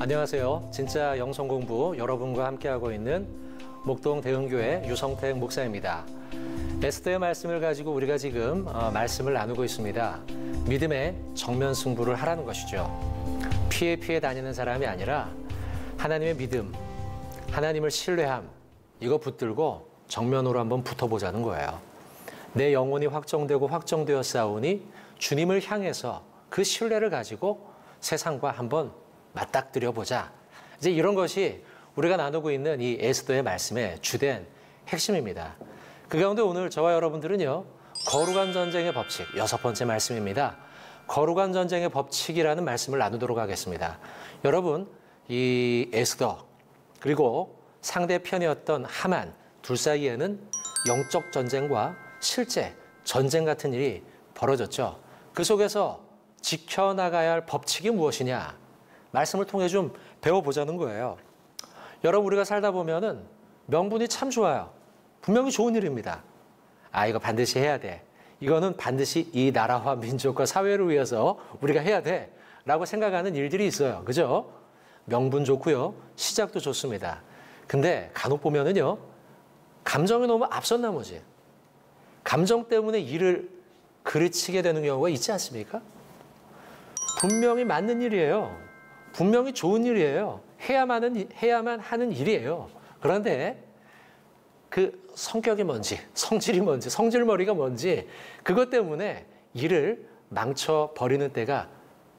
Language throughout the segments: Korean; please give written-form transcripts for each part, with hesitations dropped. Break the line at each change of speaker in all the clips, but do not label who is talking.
안녕하세요. 진짜 영성공부 여러분과 함께하고 있는 목동 대흥교회 유성택 목사입니다. 에스더의 말씀을 가지고 우리가 지금 말씀을 나누고 있습니다. 믿음의 정면 승부를 하라는 것이죠. 피해 다니는 사람이 아니라 하나님의 믿음, 하나님을 신뢰함, 이거 붙들고 정면으로 한번 붙어보자는 거예요. 내 영혼이 확정되어 싸우니 주님을 향해서 그 신뢰를 가지고 세상과 한번 맞닥뜨려보자. 이제 이런 것이 우리가 나누고 있는 이 에스더의 말씀의 주된 핵심입니다. 그 가운데 오늘 저와 여러분들은요, 거룩한 전쟁의 법칙, 6번째 말씀입니다. 거룩한 전쟁의 법칙이라는 말씀을 나누도록 하겠습니다. 여러분, 이 에스더 그리고 상대편이었던 하만 둘 사이에는 영적 전쟁과 실제 전쟁 같은 일이 벌어졌죠. 그 속에서 지켜나가야 할 법칙이 무엇이냐? 말씀을 통해 좀 배워보자는 거예요. 여러분, 우리가 살다 보면은 명분이 참 좋아요. 분명히 좋은 일입니다. 이거 반드시 해야 돼. 이거는 반드시 이 나라와 민족과 사회를 위해서 우리가 해야 돼. 라고 생각하는 일들이 있어요. 그죠? 명분 좋고요. 시작도 좋습니다. 근데 간혹 보면은요, 감정이 너무 앞선 나머지 감정 때문에 일을 그르치게 되는 경우가 있지 않습니까? 분명히 맞는 일이에요. 분명히 좋은 일이에요. 해야만 하는 일이에요. 그런데 그 성격이 뭔지, 성질이 뭔지, 성질머리가 뭔지 그것 때문에 일을 망쳐버리는 때가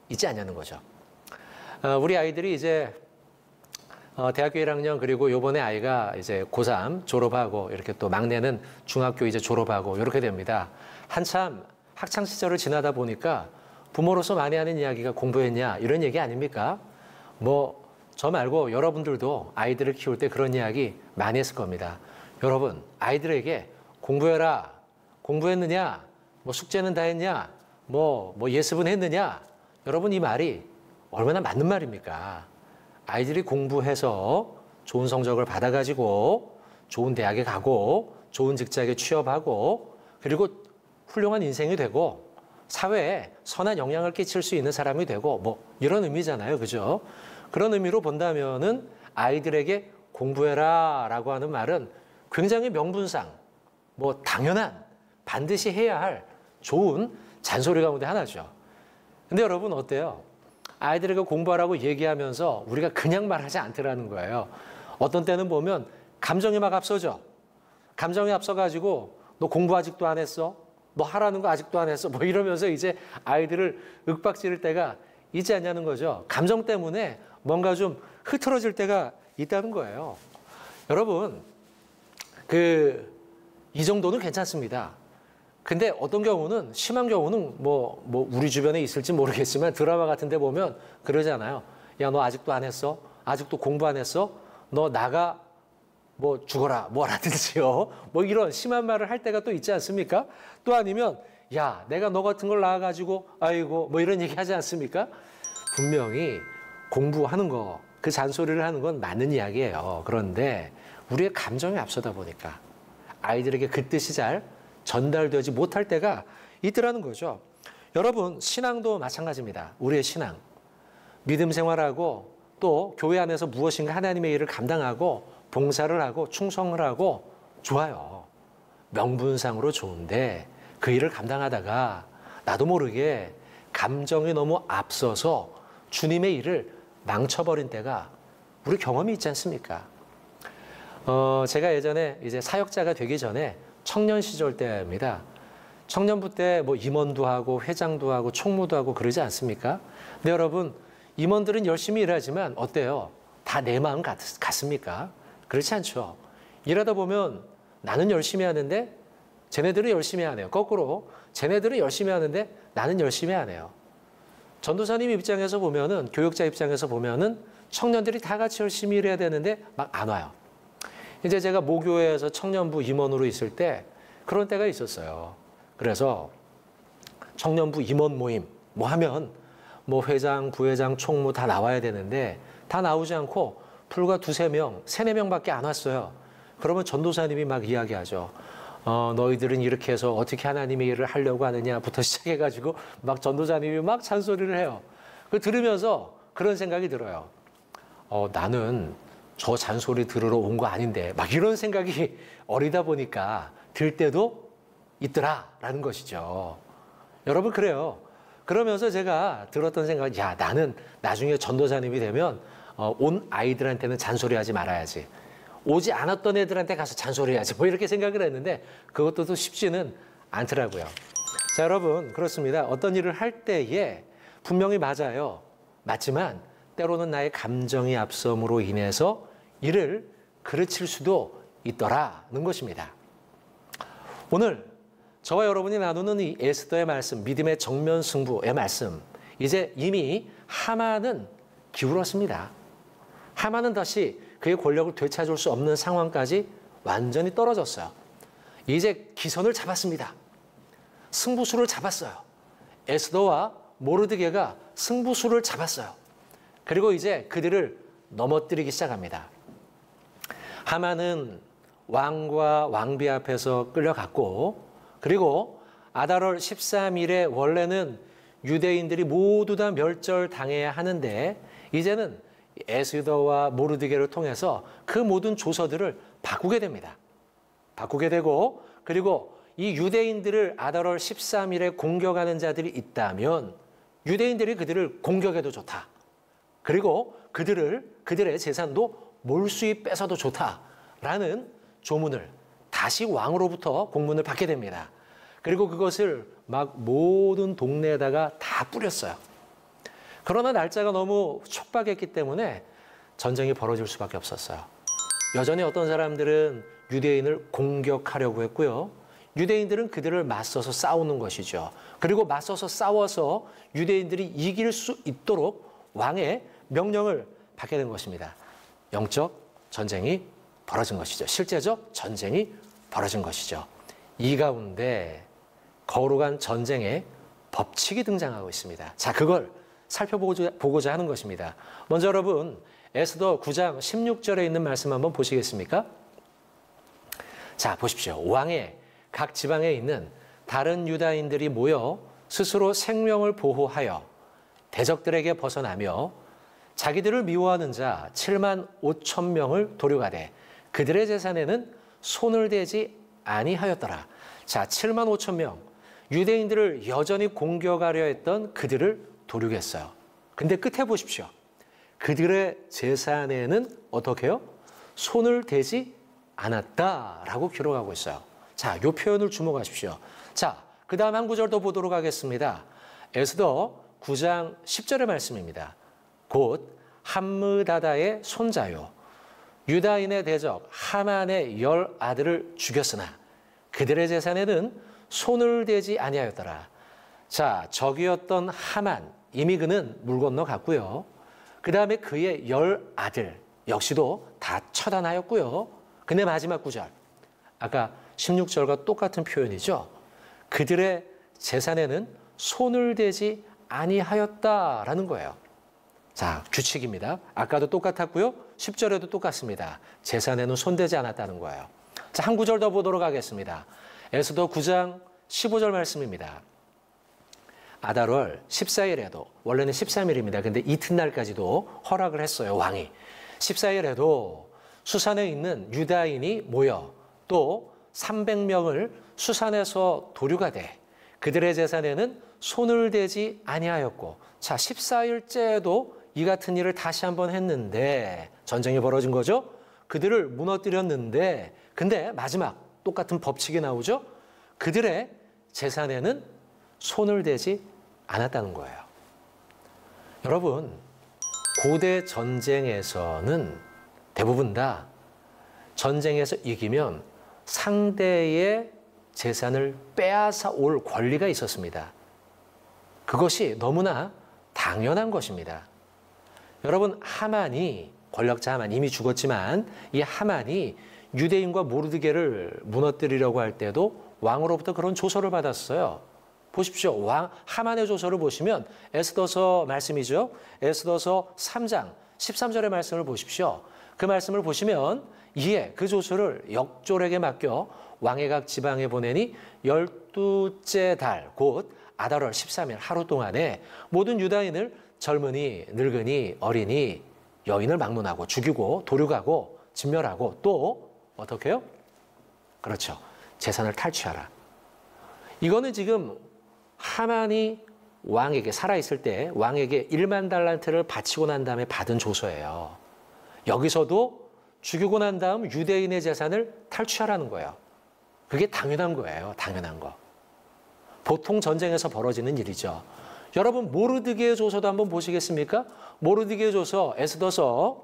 있지 않냐는 거죠. 우리 아이들이 이제 대학교 1학년 그리고 요번에 아이가 이제 고3 졸업하고 이렇게 또 막내는 중학교 이제 졸업하고 이렇게 됩니다. 한참 학창 시절을 지나다 보니까 부모로서 많이 하는 이야기가 공부했냐 이런 얘기 아닙니까? 저 말고 여러분들도 아이들을 키울 때 그런 이야기 많이 했을 겁니다. 여러분, 아이들에게 공부해라, 공부했느냐, 숙제는 다 했냐, 예습은 했느냐, 여러분 이 말이 얼마나 맞는 말입니까? 아이들이 공부해서 좋은 성적을 받아가지고 좋은 대학에 가고 좋은 직장에 취업하고 그리고 훌륭한 인생이 되고 사회에 선한 영향을 끼칠 수 있는 사람이 되고 이런 의미잖아요. 그죠? 그런 의미로 본다면은 아이들에게 공부해라 라고 하는 말은 굉장히 명분상 당연한 반드시 해야 할 좋은 잔소리 가운데 하나죠. 근데 여러분 어때요? 아이들에게 공부하라고 얘기하면서 우리가 그냥 말하지 않더라는 거예요. 어떤 때는 보면 감정이 막 앞서죠. 감정이 앞서가지고 너 공부 아직도 안 했어? 너 하라는 거 아직도 안 했어? 이러면서 이제 아이들을 윽박지를 때가 있지 않냐는 거죠. 감정 때문에 뭔가 좀 흐트러질 때가 있다는 거예요. 여러분, 이 정도는 괜찮습니다. 근데 어떤 경우는, 심한 경우는 우리 주변에 있을지 모르겠지만 드라마 같은 데 보면 그러잖아요. 야, 너 아직도 안 했어? 아직도 공부 안 했어? 너 나가 죽어라, 뭐라든지요. 이런 심한 말을 할 때가 또 있지 않습니까? 또 아니면, 야, 내가 너 같은 걸 낳아가지고, 아이고, 이런 얘기 하지 않습니까? 분명히 공부하는 거, 그 잔소리를 하는 건 맞는 이야기예요. 그런데 우리의 감정이 앞서다 보니까 아이들에게 그 뜻이 잘 전달되지 못할 때가 있더라는 거죠. 여러분, 신앙도 마찬가지입니다. 우리의 신앙. 믿음 생활하고 또 교회 안에서 무엇인가 하나님의 일을 감당하고 봉사를 하고 충성을 하고 좋아요. 명분상으로 좋은데 그 일을 감당하다가 나도 모르게 감정이 너무 앞서서 주님의 일을 망쳐버린 때가 우리 경험이 있지 않습니까? 제가 예전에 이제 사역자가 되기 전에 청년 시절 때입니다. 청년부 때 임원도 하고 회장도 하고 총무도 하고 그러지 않습니까? 근데 여러분, 임원들은 열심히 일하지만 어때요? 다 내 마음 같습니까? 그렇지 않죠. 일하다 보면 나는 열심히 하는데 쟤네들은 열심히 안 해요. 거꾸로 쟤네들은 열심히 하는데 나는 열심히 안 해요. 전도사님 입장에서 보면은, 교육자 입장에서 보면은 청년들이 다 같이 열심히 일해야 되는데 막 안 와요. 이제 제가 모교회에서 청년부 임원으로 있을 때 그런 때가 있었어요. 그래서 청년부 임원 모임 하면 회장, 부회장, 총무 다 나와야 되는데 다 나오지 않고 불과 두세 명, 세네 명밖에 안 왔어요. 그러면 전도사님이 막 이야기하죠. 너희들은 이렇게 해서 어떻게 하나님의 일을 하려고 하느냐부터 시작해가지고 막 전도사님이 막 잔소리를 해요. 그 들으면서 그런 생각이 들어요. 나는 저 잔소리 들으러 온 거 아닌데 막 이런 생각이 어리다 보니까 들 때도 있더라라는 것이죠. 여러분 그래요. 그러면서 제가 들었던 생각은 야 나는 나중에 전도사님이 되면 온 아이들한테는 잔소리하지 말아야지. 오지 않았던 애들한테 가서 잔소리해야지. 뭐 이렇게 생각을 했는데 그것도 또 쉽지는 않더라고요. 자 여러분 그렇습니다. 어떤 일을 할 때에 분명히 맞아요. 맞지만 때로는 나의 감정이 앞섬으로 인해서 이를 그르칠 수도 있더라는 것입니다. 오늘 저와 여러분이 나누는 이 에스더의 말씀, 믿음의 정면 승부의 말씀, 이제 이미 하만은 기울었습니다. 하만은 다시 그의 권력을 되찾을 수 없는 상황까지 완전히 떨어졌어요. 이제 기선을 잡았습니다. 승부수를 잡았어요. 에스더와 모르드게가 승부수를 잡았어요. 그리고 이제 그들을 넘어뜨리기 시작합니다. 하만은 왕과 왕비 앞에서 끌려갔고 그리고 아달월 13일에 원래는 유대인들이 모두 다 멸절당해야 하는데 이제는 에스더와 모르드게를 통해서 그 모든 조서들을 바꾸게 됩니다. 바꾸게 되고 그리고 이 유대인들을 아달월 13일에 공격하는 자들이 있다면 유대인들이 그들을 공격해도 좋다. 그리고 그들의 재산도 몰수히 뺏어도 좋다라는 조문을 다시 왕으로부터 공문을 받게 됩니다. 그리고 그것을 막 모든 동네에다가 다 뿌렸어요. 그러나 날짜가 너무 촉박했기 때문에 전쟁이 벌어질 수밖에 없었어요. 여전히 어떤 사람들은 유대인을 공격하려고 했고요. 유대인들은 그들을 맞서서 싸우는 것이죠. 그리고 맞서서 싸워서 유대인들이 이길 수 있도록 왕의 명령을 받게 된 것입니다. 영적 전쟁이 벌어진 것이죠. 실제적 전쟁이 벌어진 것이죠. 이 가운데 거룩한 전쟁의 법칙이 등장하고 있습니다. 자, 그걸 살펴보고자 하는 것입니다. 먼저 여러분, 에스더 9장 16절에 있는 말씀 한번 보시겠습니까? 자, 보십시오. 왕의 각 지방에 있는 다른 유다인들이 모여 스스로 생명을 보호하여 대적들에게 벗어나며 자기들을 미워하는 자 7만 5천 명을 도륙하되 그들의 재산에는 손을 대지 아니하였더라. 자, 7만 5천 명. 유대인들을 여전히 공격하려 했던 그들을 도륙했어요. 근데 끝에 보십시오. 그들의 재산에는 어떻게 해요? 손을 대지 않았다라고 기록하고 있어요. 자, 이 표현을 주목하십시오. 자, 그 다음 한 구절 더 보도록 하겠습니다. 에스더 9장 10절의 말씀입니다. 곧 함므다다의 손자요 유다인의 대적 하만의 10 아들을 죽였으나 그들의 재산에는 손을 대지 아니하였더라. 자, 적이었던 하만 이미 그는 물 건너갔고요. 그 다음에 그의 10 아들 역시도 다 처단하였고요. 근데 마지막 구절 아까 16절과 똑같은 표현이죠. 그들의 재산에는 손을 대지 아니하였다라는 거예요. 자, 규칙입니다. 아까도 똑같았고요. 10절에도 똑같습니다. 재산에는 손대지 않았다는 거예요. 자, 한 구절 더 보도록 하겠습니다. 에스더 9장 15절 말씀입니다. 아달월 14일에도 원래는 13일입니다. 근데 이튿날까지도 허락을 했어요. 왕이. 14일에도 수산에 있는 유다인이 모여 또 300명을 수산에서 도륙하되 그들의 재산에는 손을 대지 아니하였고 자 14일째에도 이 같은 일을 다시 한번 했는데 전쟁이 벌어진 거죠. 그들을 무너뜨렸는데 근데 마지막 똑같은 법칙이 나오죠. 그들의 재산에는 손을 대지 않았다는 거예요. 여러분 고대 전쟁에서는 대부분 다 전쟁에서 이기면 상대의 재산을 빼앗아 올 권리가 있었습니다. 그것이 너무나 당연한 것입니다. 여러분 하만이 권력자 하만 이미 죽었지만 이 하만이 유대인과 모르드게를 무너뜨리려고 할 때도 왕으로부터 그런 조서를 받았어요. 보십시오. 하만의 조서를 보시면 에스더서 말씀이죠. 에스더서 3장 13절의 말씀을 보십시오. 그 말씀을 보시면 이에 그 조서를 역졸에게 맡겨 왕의 각 지방에 보내니 12째 달 곧 아달월 13일 하루 동안에 모든 유다인을 젊은이, 늙은이, 어린이 여인을 막론하고 죽이고 도륙하고 진멸하고 또 어떻게 해요? 그렇죠. 재산을 탈취하라. 이거는 지금 하만이 왕에게 살아있을 때 왕에게 1만 달란트를 바치고 난 다음에 받은 조서예요. 여기서도 죽이고 난 다음 유대인의 재산을 탈취하라는 거예요. 그게 당연한 거예요. 당연한 거. 보통 전쟁에서 벌어지는 일이죠. 여러분 모르드게의 조서도 한번 보시겠습니까? 모르드게의 조서 에스더서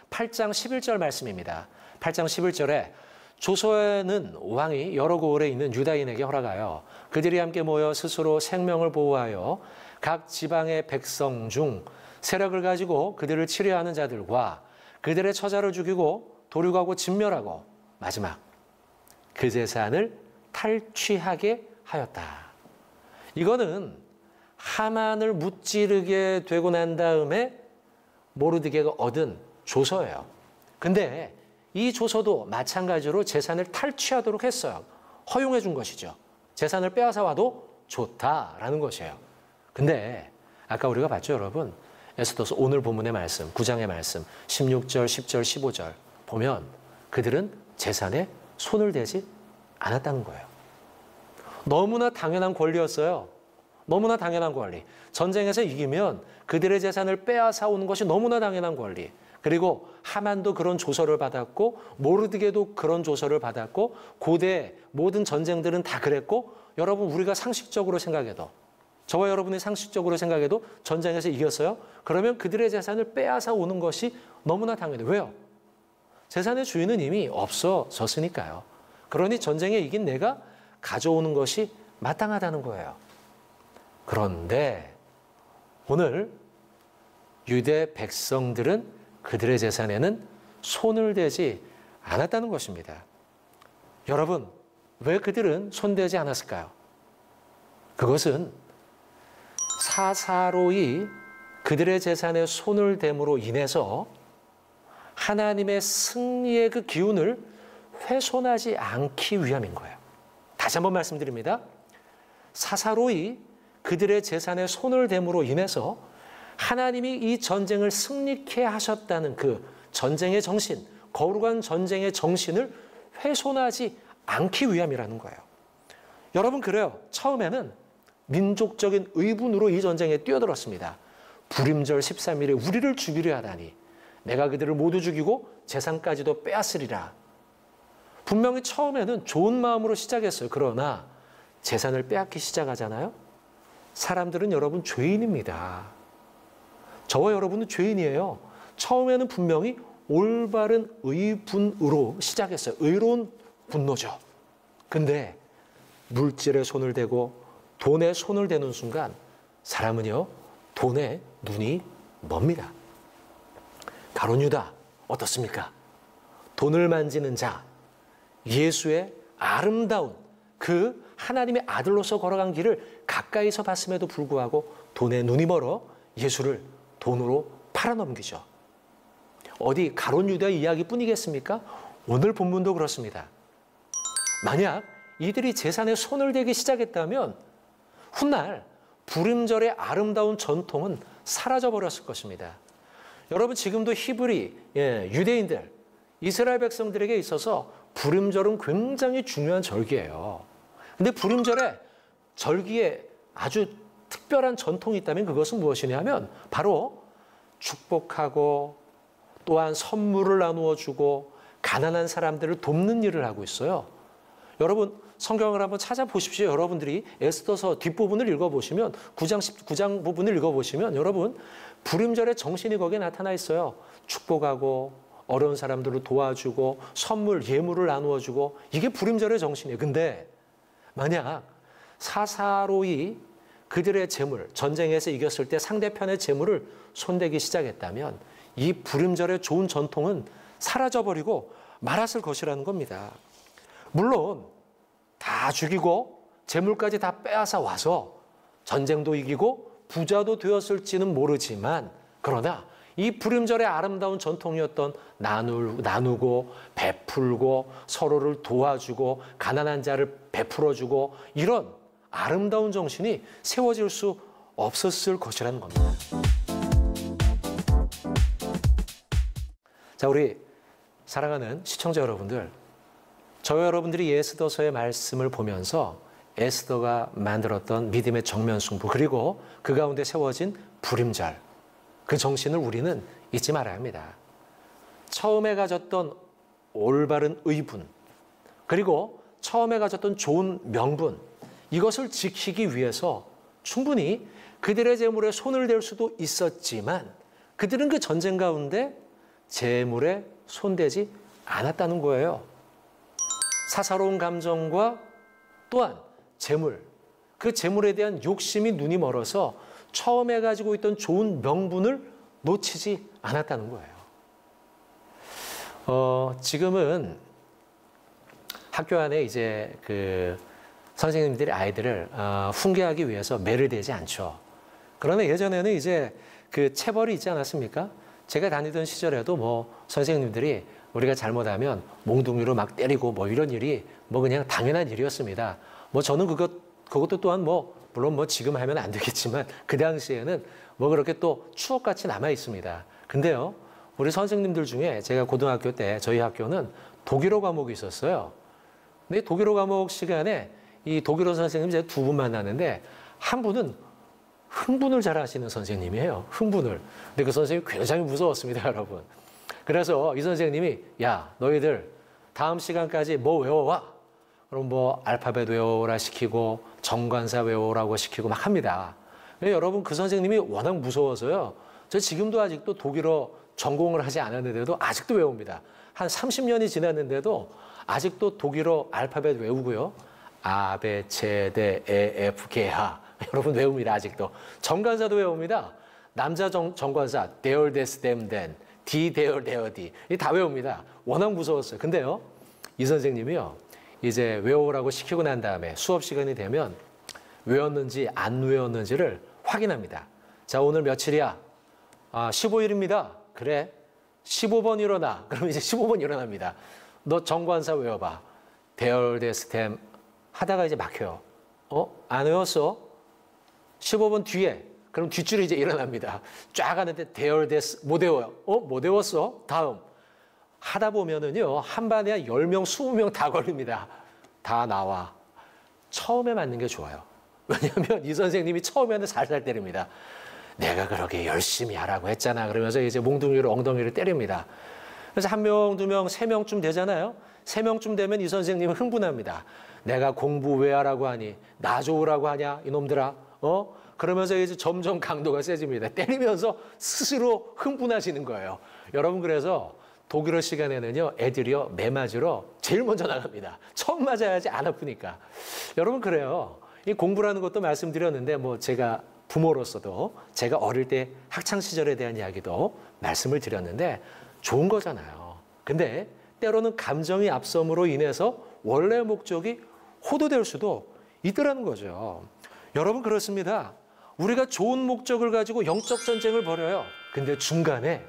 8장 11절 말씀입니다. 8장 11절에 조서에는 왕이 여러 고을에 있는 유다인에게 허락하여 그들이 함께 모여 스스로 생명을 보호하여 각 지방의 백성 중 세력을 가지고 그들을 치려하는 자들과 그들의 처자를 죽이고 도륙하고 진멸하고 마지막 그 재산을 탈취하게 하였다. 이거는 하만을 무찌르게 되고 난 다음에 모르드게가 얻은 조서예요. 근데 이 조서도 마찬가지로 재산을 탈취하도록 했어요. 허용해 준 것이죠. 재산을 빼앗아 와도 좋다라는 것이에요. 근데 아까 우리가 봤죠, 여러분? 에스더서 오늘 본문의 말씀, 9장의 말씀, 16절, 10절, 15절 보면 그들은 재산에 손을 대지 않았다는 거예요. 너무나 당연한 권리였어요. 너무나 당연한 권리. 전쟁에서 이기면 그들의 재산을 빼앗아 오는 것이 너무나 당연한 권리. 그리고 하만도 그런 조서를 받았고 모르드게도 그런 조서를 받았고 고대 모든 전쟁들은 다 그랬고 여러분 우리가 상식적으로 생각해도 저와 여러분이 상식적으로 생각해도 전쟁에서 이겼어요? 그러면 그들의 재산을 빼앗아 오는 것이 너무나 당연해요. 왜요? 재산의 주인은 이미 없어졌으니까요. 그러니 전쟁에 이긴 내가 가져오는 것이 마땅하다는 거예요. 그런데 오늘 유대 백성들은 그들의 재산에는 손을 대지 않았다는 것입니다. 여러분, 왜 그들은 손대지 않았을까요? 그것은 사사로이 그들의 재산에 손을 댐으로 인해서 하나님의 승리의 그 기운을 훼손하지 않기 위함인 거예요. 다시 한번 말씀드립니다. 사사로이 그들의 재산에 손을 댐으로 인해서 하나님이 이 전쟁을 승리케 하셨다는 그 전쟁의 정신, 거룩한 전쟁의 정신을 훼손하지 않기 위함이라는 거예요. 여러분 그래요. 처음에는 민족적인 의분으로 이 전쟁에 뛰어들었습니다. 불임절 13일에 우리를 죽이려 하다니 내가 그들을 모두 죽이고 재산까지도 빼앗으리라. 분명히 처음에는 좋은 마음으로 시작했어요. 그러나 재산을 빼앗기 시작하잖아요. 사람들은 여러분 죄인입니다. 저와 여러분은 죄인이에요. 처음에는 분명히 올바른 의분으로 시작했어요. 의로운 분노죠. 근데 물질에 손을 대고 돈에 손을 대는 순간 사람은요 돈에 눈이 멉니다. 가룟 유다 어떻습니까? 돈을 만지는 자, 예수의 아름다운 그 하나님의 아들로서 걸어간 길을 가까이서 봤음에도 불구하고 돈에 눈이 멀어 예수를 돈으로 팔아넘기죠. 어디 가룟 유다 이야기뿐이겠습니까? 오늘 본문도 그렇습니다. 만약 이들이 재산에 손을 대기 시작했다면 훗날 불임절의 아름다운 전통은 사라져버렸을 것입니다. 여러분 지금도 히브리 유대인들 이스라엘 백성들에게 있어서 불임절은 굉장히 중요한 절기예요. 근데 불임절에 절기에 아주 특별한 전통이 있다면 그것은 무엇이냐 하면 바로 축복하고 또한 선물을 나누어 주고 가난한 사람들을 돕는 일을 하고 있어요. 여러분 성경을 한번 찾아보십시오. 여러분들이 에스더서 뒷부분을 읽어보시면 9장 부분을 읽어보시면 여러분 불임절의 정신이 거기에 나타나 있어요. 축복하고 어려운 사람들을 도와주고 선물, 예물을 나누어 주고 이게 불임절의 정신이에요. 근데 만약 사사로이 그들의 재물, 전쟁에서 이겼을 때 상대편의 재물을 손대기 시작했다면 이 불임절의 좋은 전통은 사라져버리고 말았을 것이라는 겁니다. 물론 다 죽이고 재물까지 다 빼앗아 와서 전쟁도 이기고 부자도 되었을지는 모르지만 그러나 이 불임절의 아름다운 전통이었던 나누고 베풀고 서로를 도와주고 가난한 자를 베풀어주고 이런 아름다운 정신이 세워질 수 없었을 것이라는 겁니다. 자, 우리 사랑하는 시청자 여러분들, 저와 여러분들이 에스더서의 말씀을 보면서 에스더가 만들었던 믿음의 정면 승부, 그리고 그 가운데 세워진 불임절, 그 정신을 우리는 잊지 말아야 합니다. 처음에 가졌던 올바른 의분, 그리고 처음에 가졌던 좋은 명분, 이것을 지키기 위해서 충분히 그들의 재물에 손을 댈 수도 있었지만 그들은 그 전쟁 가운데 재물에 손대지 않았다는 거예요. 사사로운 감정과 또한 재물, 그 재물에 대한 욕심이 눈이 멀어서 처음에 가지고 있던 좋은 명분을 놓치지 않았다는 거예요. 지금은 학교 안에 이제 그 선생님들이 아이들을 훈계하기 위해서 매를 대지 않죠. 그러나 예전에는 이제 그 체벌이 있지 않았습니까? 제가 다니던 시절에도 뭐 선생님들이 우리가 잘못하면 몽둥이로 막 때리고 뭐 이런 일이 뭐 그냥 당연한 일이었습니다. 뭐 저는 그것도 또한 뭐 물론 뭐 지금 하면 안 되겠지만 그 당시에는 뭐 그렇게 또 추억같이 남아 있습니다. 근데요, 우리 선생님들 중에 제가 고등학교 때 저희 학교는 독일어 과목이 있었어요. 근데 독일어 과목 시간에 이 독일어 선생님 제가 두 분 만났는데 한 분은 흥분을 잘 하시는 선생님이에요. 흥분을. 근데 그 선생님이 굉장히 무서웠습니다, 여러분. 그래서 이 선생님이 야, 너희들 다음 시간까지 뭐 외워와. 그럼 뭐 알파벳 외워라 시키고 정관사 외워라고 시키고 막 합니다. 근데 여러분 그 선생님이 워낙 무서워서요. 저 지금도 아직도 독일어 전공을 하지 않았는데도 아직도 외웁니다. 한 30년이 지났는데도 아직도 독일어 알파벳 외우고요. 아, 베, 체, 데, 에, 에프, 게, 하. 여러분 외웁니다. 아직도. 정관사도 외웁니다. 남자 정관사 데얼, 데스, 댐, 덴, 디, 데얼, 데어, 디. 이 다 외웁니다. 워낙 무서웠어요. 근데요, 이 선생님이요, 이제 외우라고 시키고 난 다음에 수업 시간이 되면 외웠는지 안 외웠는지를 확인합니다. 자, 오늘 며칠이야? 아, 15일입니다. 그래. 15번 일어나. 그럼 이제 15번 일어납니다. 너 정관사 외워봐. 데얼, 데스, 댐. 하다가 이제 막혀요. 안 외웠어? 15번 뒤에. 그럼 뒷줄이 이제 일어납니다. 쫙 하는데 데얼, 데스, 못 외워요. 못 외웠어? 다음. 하다 보면은요, 한 반에 한 10명, 20명 다 걸립니다. 다 나와. 처음에 맞는 게 좋아요. 왜냐하면 이 선생님이 처음에는 살살 때립니다. 내가 그렇게 열심히 하라고 했잖아. 그러면서 이제 몽둥이로 엉덩이를 때립니다. 그래서 1명, 2명, 3명쯤 되잖아요. 3명쯤 되면 이 선생님은 흥분합니다. 내가 공부 왜 하라고 하니? 나 좋으라고 하냐? 이놈들아. 그러면서 이제 점점 강도가 세집니다. 때리면서 스스로 흥분하시는 거예요. 여러분, 그래서 독일어 시간에는요, 애들이요, 매 맞으러 제일 먼저 나갑니다. 처음 맞아야지 안 아프니까. 여러분, 그래요. 이 공부라는 것도 말씀드렸는데, 뭐 제가 부모로서도 제가 어릴 때 학창시절에 대한 이야기도 말씀을 드렸는데 좋은 거잖아요. 근데 때로는 감정이 앞섬으로 인해서 원래 목적이 호도될 수도 있더라는 거죠. 여러분, 그렇습니다. 우리가 좋은 목적을 가지고 영적 전쟁을 벌여요. 근데 중간에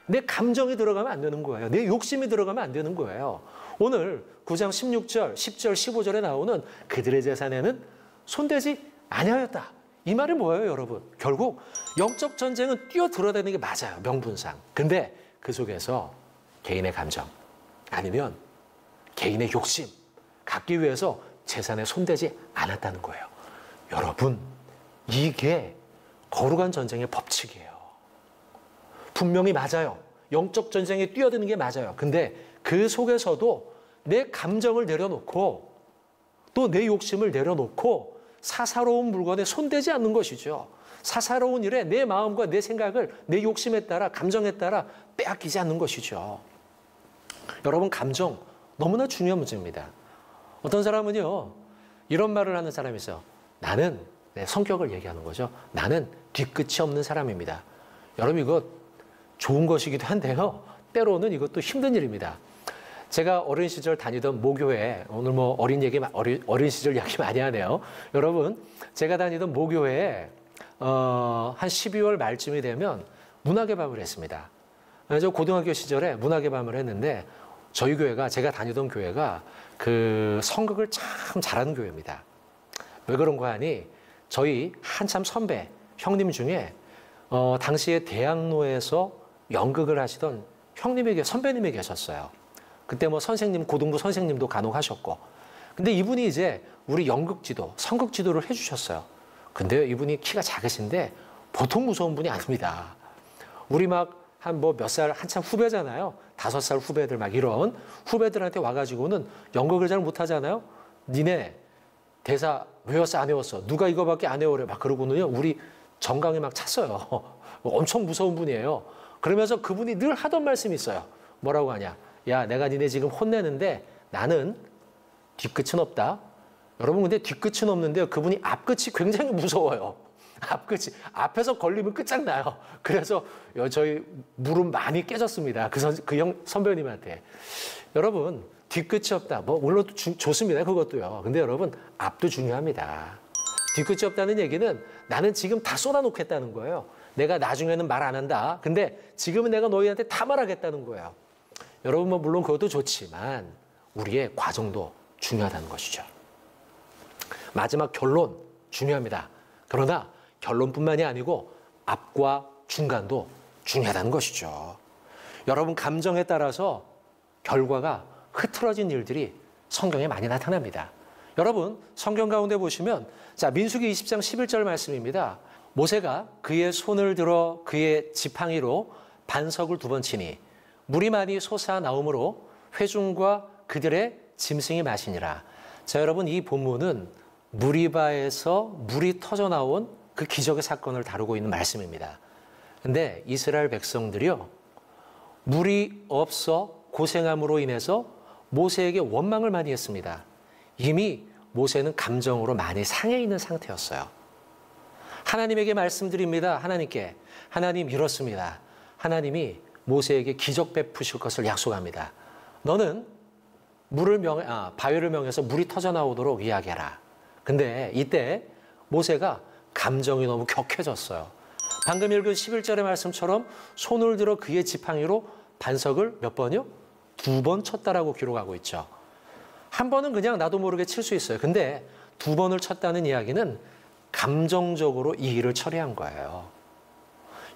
내 감정이 들어가면 안 되는 거예요. 내 욕심이 들어가면 안 되는 거예요. 오늘 9장 16절, 10절, 15절에 나오는 그들의 재산에는 손대지 아니하였다. 이 말이 뭐예요, 여러분? 결국 영적 전쟁은 뛰어들어다니는 게 맞아요, 명분상. 근데 그 속에서 개인의 감정 아니면 개인의 욕심 갖기 위해서 재산에 손대지 않았다는 거예요. 여러분, 이게 거룩한 전쟁의 법칙이에요. 분명히 맞아요. 영적 전쟁에 뛰어드는 게 맞아요. 근데 그 속에서도 내 감정을 내려놓고 또 내 욕심을 내려놓고 사사로운 물건에 손대지 않는 것이죠. 사사로운 일에 내 마음과 내 생각을 내 욕심에 따라, 감정에 따라 빼앗기지 않는 것이죠. 여러분, 감정 너무나 중요한 문제입니다. 어떤 사람은요, 이런 말을 하는 사람이 있어요. 나는 내 성격을 얘기하는 거죠. 나는 뒤끝이 없는 사람입니다. 여러분, 이거 좋은 것이기도 한데요, 때로는 이것도 힘든 일입니다. 제가 어린 시절 다니던 모교회, 오늘 뭐 어린 시절 이야기 많이 하네요. 여러분, 제가 다니던 모교회에 한 12월 말쯤이 되면 문학의 밤을 했습니다. 저 고등학교 시절에 문학의 밤을 했는데 저희 교회가, 제가 다니던 교회가 그 성극을 참 잘하는 교회입니다. 왜 그런가 하니 저희 한참 선배 형님 중에 당시에 대학로에서 연극을 하시던 형님에게, 선배님이 계셨어요. 그때 뭐 선생님, 고등부 선생님도 간혹 하셨고. 근데 이분이 이제 우리 연극지도, 성극지도를 해주셨어요. 근데 이분이 키가 작으신데 보통 무서운 분이 아닙니다. 우리 막 한 뭐 몇 살 한참 후배잖아요. 5살 후배들 막 이런 후배들한테 와가지고는 연극을 잘 못하잖아요. 니네 대사 외웠어 안 외웠어? 누가 이거밖에 안 외우래? 막 그러고는요. 우리 정강에 막 찼어요. 엄청 무서운 분이에요. 그러면서 그분이 늘 하던 말씀이 있어요. 뭐라고 하냐? 야, 내가 니네 지금 혼내는데 나는 뒤끝은 없다. 여러분 근데 뒤끝은 없는데요. 그분이 앞끝이 굉장히 무서워요. 앞끝이. 앞에서 걸리면 끝장나요. 그래서 저희 무릎 많이 깨졌습니다. 그 형 선배님한테. 여러분 뒤끝이 없다. 뭐 물론 좋습니다. 그것도요. 근데 여러분 앞도 중요합니다. 뒤끝이 없다는 얘기는 나는 지금 다 쏟아놓겠다는 거예요. 내가 나중에는 말 안 한다. 근데 지금은 내가 너희한테 다 말하겠다는 거예요. 여러분 뭐 물론 그것도 좋지만 우리의 과정도 중요하다는 것이죠. 마지막 결론 중요합니다. 그러나 결론뿐만이 아니고 앞과 중간도 중요하다는 것이죠. 여러분 감정에 따라서 결과가 흐트러진 일들이 성경에 많이 나타납니다. 여러분 성경 가운데 보시면 자 민수기 20장 11절 말씀입니다. 모세가 그의 손을 들어 그의 지팡이로 반석을 2번 치니 물이 많이 솟아나오므로 회중과 그들의 짐승이 마시니라. 자 여러분 이 본문은 무리바에서 물이 터져나온 그 기적의 사건을 다루고 있는 말씀입니다. 근데 이스라엘 백성들이요 물이 없어 고생함으로 인해서 모세에게 원망을 많이 했습니다. 이미 모세는 감정으로 많이 상해 있는 상태였어요. 하나님에게 말씀드립니다. 하나님께 하나님 이렇습니다. 하나님이 모세에게 기적 베푸실 것을 약속합니다. 너는 바위를 명해서 물이 터져 나오도록 이야기해라. 근데 이때 모세가 감정이 너무 격해졌어요. 방금 읽은 11절의 말씀처럼 손을 들어 그의 지팡이로 반석을 몇 번이요? 2번 쳤다라고 기록하고 있죠. 한 번은 그냥 나도 모르게 칠 수 있어요. 근데 2번을 쳤다는 이야기는 감정적으로 이 일을 처리한 거예요.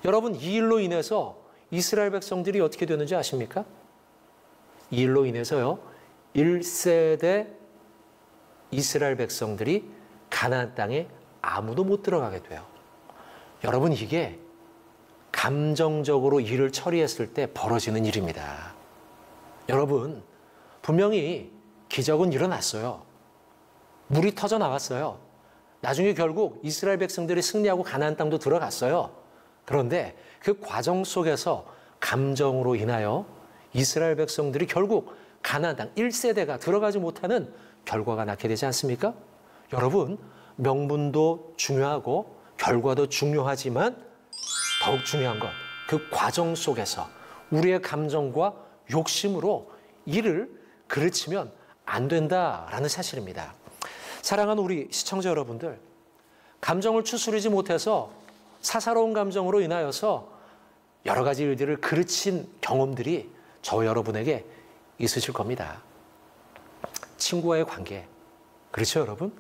여러분 이 일로 인해서 이스라엘 백성들이 어떻게 되는지 아십니까? 이 일로 인해서요 1세대 이스라엘 백성들이 가나안 땅에 아무도 못 들어가게 돼요. 여러분 이게 감정적으로 일을 처리했을 때 벌어지는 일입니다. 여러분 분명히 기적은 일어났어요. 물이 터져 나왔어요. 나중에 결국 이스라엘 백성들이 승리하고 가나안 땅도 들어갔어요. 그런데 그 과정 속에서 감정으로 인하여 이스라엘 백성들이 결국 가나안 땅 1세대가 들어가지 못하는 결과가 낳게 되지 않습니까? 여러분 명분도 중요하고 결과도 중요하지만 더욱 중요한 건 그 과정 속에서 우리의 감정과 욕심으로 일을 그르치면 안 된다라는 사실입니다. 사랑하는 우리 시청자 여러분들, 감정을 추스르지 못해서 사사로운 감정으로 인하여서 여러 가지 일들을 그르친 경험들이 저와 여러분에게 있으실 겁니다. 친구와의 관계, 그렇죠 여러분?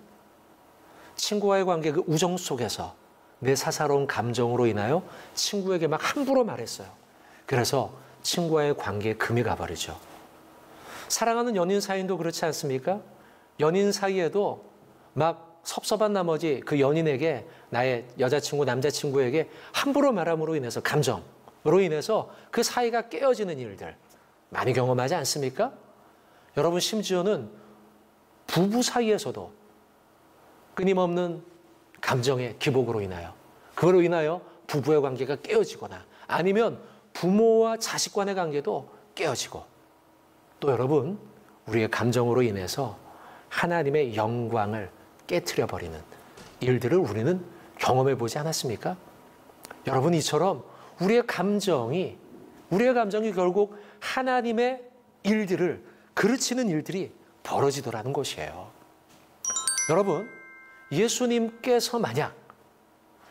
친구와의 관계 그 우정 속에서 내 사사로운 감정으로 인하여 친구에게 막 함부로 말했어요. 그래서 친구와의 관계에 금이 가버리죠. 사랑하는 연인 사이도 그렇지 않습니까? 연인 사이에도 막 섭섭한 나머지 그 연인에게 나의 여자친구, 남자친구에게 함부로 말함으로 인해서 감정으로 인해서 그 사이가 깨어지는 일들 많이 경험하지 않습니까? 여러분 심지어는 부부 사이에서도 끊임없는 감정의 기복으로 인하여 그로 인하여 부부의 관계가 깨어지거나 아니면 부모와 자식 간의 관계도 깨어지고 또 여러분 우리의 감정으로 인해서 하나님의 영광을 깨트려 버리는 일들을 우리는 경험해 보지 않았습니까? 여러분 이처럼 우리의 감정이 결국 하나님의 일들을 그르치는 일들이 벌어지더라는 것이에요. 여러분 예수님께서 만약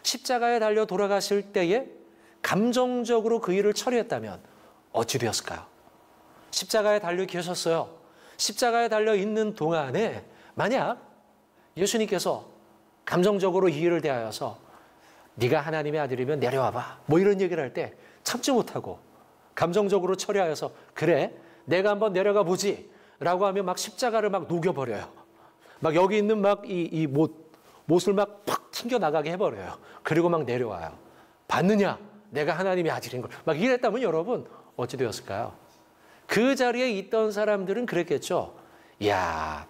십자가에 달려 돌아가실 때에 감정적으로 그 일을 처리했다면 어찌 되었을까요? 십자가에 달려 계셨어요. 십자가에 달려 있는 동안에 만약 예수님께서 감정적으로 이 일을 대하여서 네가 하나님의 아들이면 내려와봐 뭐 이런 얘기를 할 때 참지 못하고 감정적으로 처리하여서 그래 내가 한번 내려가 보지 라고 하면 막 십자가를 막 녹여버려요. 막 여기 있는 막 이 못을 막 팍 튕겨나가게 해버려요. 그리고 막 내려와요. 봤느냐? 내가 하나님의 아들인 걸. 막 이랬다면 여러분 어찌 되었을까요? 그 자리에 있던 사람들은 그랬겠죠. 이야,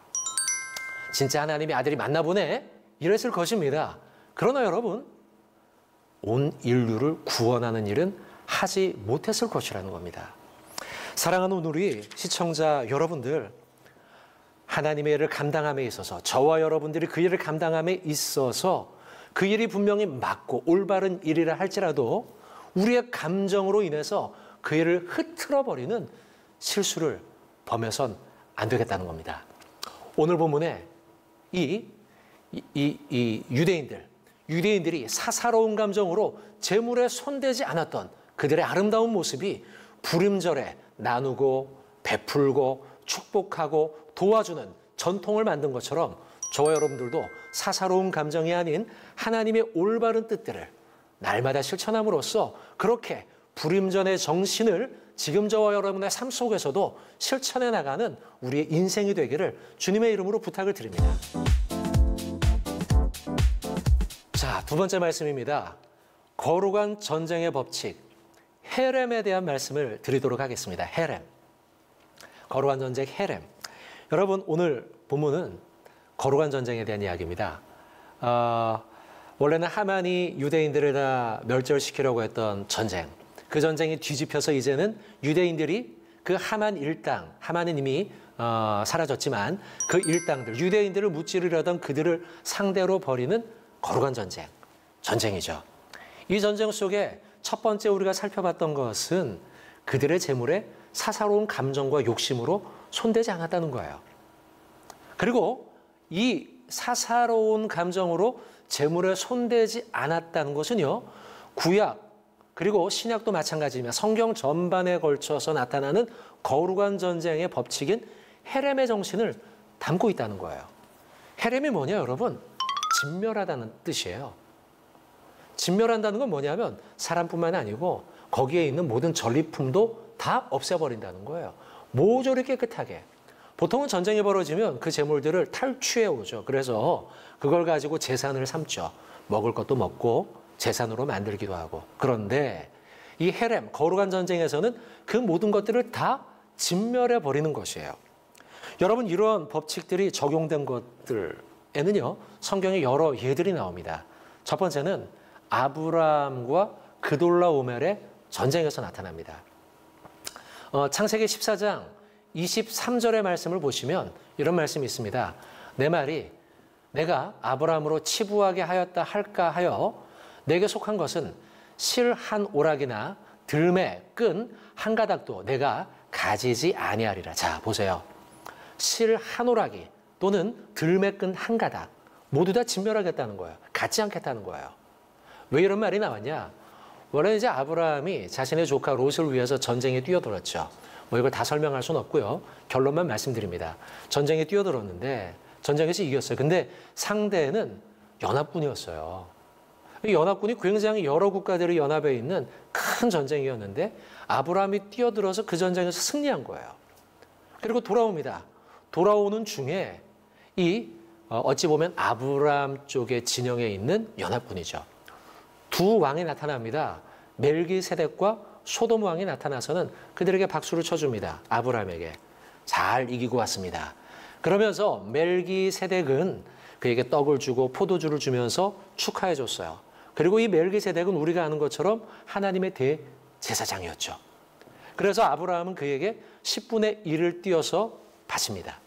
진짜 하나님의 아들이 맞나 보네. 이랬을 것입니다. 그러나 여러분, 온 인류를 구원하는 일은 하지 못했을 것이라는 겁니다. 사랑하는 우리 시청자 여러분들, 하나님의 일을 감당함에 있어서 저와 여러분들이 그 일을 감당함에 있어서 그 일이 분명히 맞고 올바른 일이라 할지라도 우리의 감정으로 인해서 그 일을 흐트러버리는 실수를 범해선 안 되겠다는 겁니다. 오늘 본문에 이 유대인들이 사사로운 감정으로 재물에 손대지 않았던 그들의 아름다운 모습이 부림절에 나누고 베풀고 축복하고 도와주는 전통을 만든 것처럼 저와 여러분들도 사사로운 감정이 아닌 하나님의 올바른 뜻들을 날마다 실천함으로써 그렇게 불임전의 정신을 지금 저와 여러분의 삶 속에서도 실천해 나가는 우리의 인생이 되기를 주님의 이름으로 부탁을 드립니다. 자, 두 번째 말씀입니다. 거룩한 전쟁의 법칙, 헤렘에 대한 말씀을 드리도록 하겠습니다. 헤렘. 거룩한 전쟁 헤렘. 여러분, 오늘 본문은 거룩한 전쟁에 대한 이야기입니다. 원래는 하만이 유대인들을 다 멸절시키려고 했던 전쟁. 그 전쟁이 뒤집혀서 이제는 유대인들이 그 하만 일당, 하만은 이미 사라졌지만 그 일당들, 유대인들을 무찌르려던 그들을 상대로 벌이는 거룩한 전쟁, 전쟁이죠. 이 전쟁 속에 첫 번째 우리가 살펴봤던 것은 그들의 재물에 사사로운 감정과 욕심으로 손대지 않았다는 거예요. 그리고 이 사사로운 감정으로 재물에 손대지 않았다는 것은요, 구약 그리고 신약도 마찬가지지만 성경 전반에 걸쳐서 나타나는 거룩한 전쟁의 법칙인 헤렘의 정신을 담고 있다는 거예요. 헤렘이 뭐냐, 여러분? 진멸하다는 뜻이에요. 진멸한다는 건 뭐냐면 사람뿐만 아니고 거기에 있는 모든 전리품도 다 없애버린다는 거예요. 모조리 깨끗하게. 보통은 전쟁이 벌어지면 그 재물들을 탈취해 오죠. 그래서 그걸 가지고 재산을 삼죠. 먹을 것도 먹고 재산으로 만들기도 하고. 그런데 이 헤렘, 거룩한 전쟁에서는 그 모든 것들을 다 진멸해 버리는 것이에요. 여러분, 이런 법칙들이 적용된 것들에는요, 성경에 여러 예들이 나옵니다. 첫 번째는 아브라함과 그돌라오멜의 전쟁에서 나타납니다. 창세기 14장 23절의 말씀을 보시면 이런 말씀이 있습니다. 내 말이 내가 아브라함으로 치부하게 하였다 할까 하여 내게 속한 것은 실 한 오락이나 들매 끈 한 가닥도 내가 가지지 아니하리라. 자, 보세요. 실 한 오락이 또는 들매 끈 한 가닥 모두 다 진멸하겠다는 거예요. 갖지 않겠다는 거예요. 왜 이런 말이 나왔냐? 원래 이제 아브라함이 자신의 조카 롯을 위해서 전쟁에 뛰어들었죠. 뭐 이걸 다 설명할 수는 없고요. 결론만 말씀드립니다. 전쟁에 뛰어들었는데 전쟁에서 이겼어요. 근데 상대는 연합군이었어요. 이 연합군이 굉장히 여러 국가들이 연합해 있는 큰 전쟁이었는데 아브라함이 뛰어들어서 그 전쟁에서 승리한 거예요. 그리고 돌아옵니다. 돌아오는 중에 이 어찌 보면 아브라함 쪽의 진영에 있는 연합군이죠. 두 왕이 나타납니다. 멜기세덱과 소돔 왕이 나타나서는 그들에게 박수를 쳐줍니다. 아브라함에게. 잘 이기고 왔습니다. 그러면서 멜기세덱은 그에게 떡을 주고 포도주를 주면서 축하해 줬어요. 그리고 이 멜기세덱은 우리가 아는 것처럼 하나님의 대제사장이었죠. 그래서 아브라함은 그에게 10분의 1을 띄어서 바칩니다.